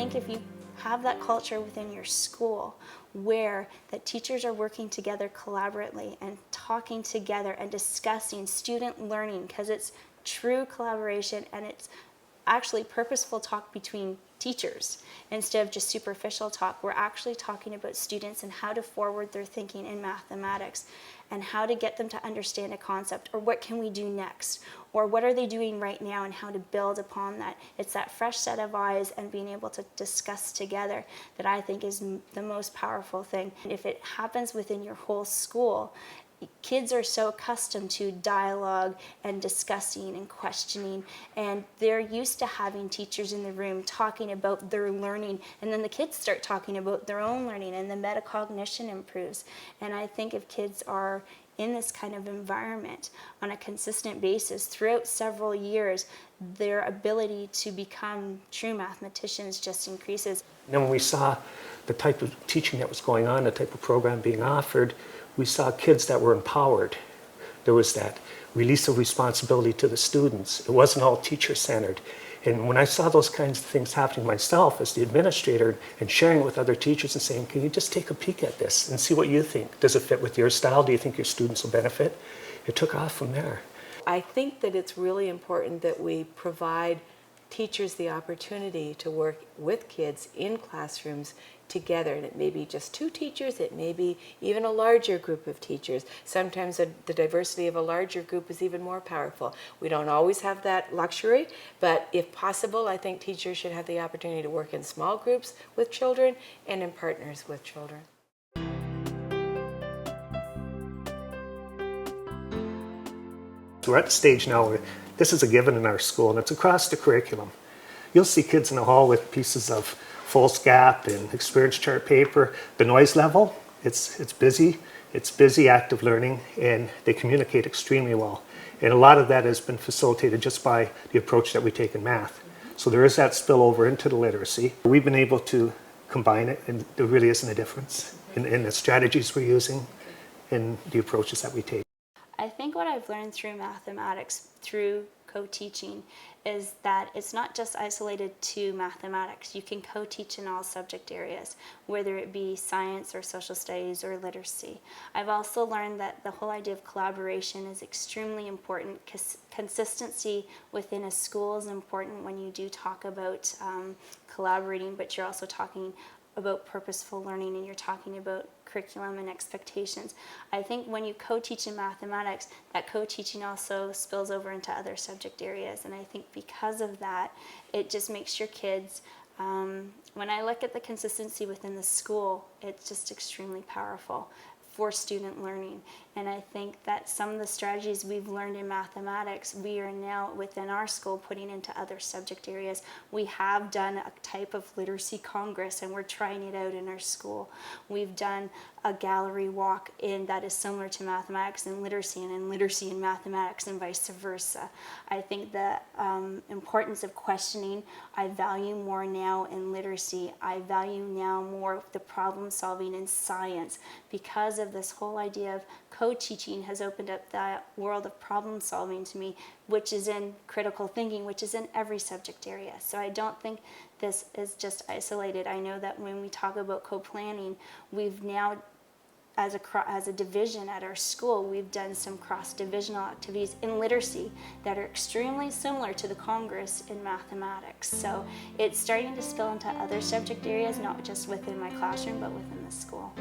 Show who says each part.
Speaker 1: think if you have that culture within your school where the teachers are working together collaboratively and talking together and discussing student learning, because it's true collaboration and it's actually purposeful talk between teachers instead of just superficial talk. We're actually talking about students and how to forward their thinking in mathematics and how to get them to understand a concept, or what can we do next, or what are they doing right now and how to build upon that. It's that fresh set of eyes and being able to discuss together that I think is the most powerful thing. If it happens within your whole school, kids are so accustomed to dialogue and discussing and questioning, and they're used to having teachers in the room talking about their learning, and then the kids start talking about their own learning and the metacognition improves. And I think if kids are in this kind of environment on a consistent basis throughout several years, their ability to become true mathematicians just increases.
Speaker 2: And then when we saw the type of teaching that was going on, the type of program being offered, we saw kids that were empowered. There was that release of responsibility to the students. It wasn't all teacher-centered. And when I saw those kinds of things happening myself as the administrator and sharing it with other teachers and saying, can you just take a peek at this and see what you think? Does it fit with your style? Do you think your students will benefit? It took off from there.
Speaker 3: I think that it's really important that we provide teachers the opportunity to work with kids in classrooms together, and it may be just 2 teachers, it may be even a larger group of teachers. Sometimes the diversity of a larger group is even more powerful. We don't always have that luxury, but if possible, I think teachers should have the opportunity to work in small groups with children and in partners with children.
Speaker 2: We're at the stage now where this is a given in our school, and it's across the curriculum. You'll see kids in the hall with pieces of foolscap and experience chart paper. The noise level, it's busy, active learning, and they communicate extremely well. And a lot of that has been facilitated just by the approach that we take in math. So there is that spillover into the literacy. We've been able to combine it, and there really isn't a difference in the strategies we're using and the approaches that we take.
Speaker 1: I think what I've learned through mathematics, through co-teaching, is that it's not just isolated to mathematics. You can co-teach in all subject areas, whether it be science or social studies or literacy. I've also learned that the whole idea of collaboration is extremely important. Consistency within a school is important when you do talk about collaborating, but you're also talking about purposeful learning and you're talking about curriculum and expectations. I think when you co-teach in mathematics, that co-teaching also spills over into other subject areas, and I think because of that, it just makes your kids, when I look at the consistency within the school, it's just extremely powerful for student learning. And I think that some of the strategies we've learned in mathematics, we are now within our school putting into other subject areas. We have done a type of literacy congress and we're trying it out in our school. We've done a gallery walk in that is similar to mathematics and literacy and mathematics and vice versa. I think the importance of questioning, I value more now in literacy. I value now more the problem solving in science because of this whole idea of co-teaching has opened up that world of problem solving to me, which is in critical thinking, which is in every subject area. So I don't think this is just isolated. I know that when we talk about co-planning, we've now, as a division at our school, we've done some cross-divisional activities in literacy that are extremely similar to the Congress in mathematics. So it's starting to spill into other subject areas, not just within my classroom, but within the school.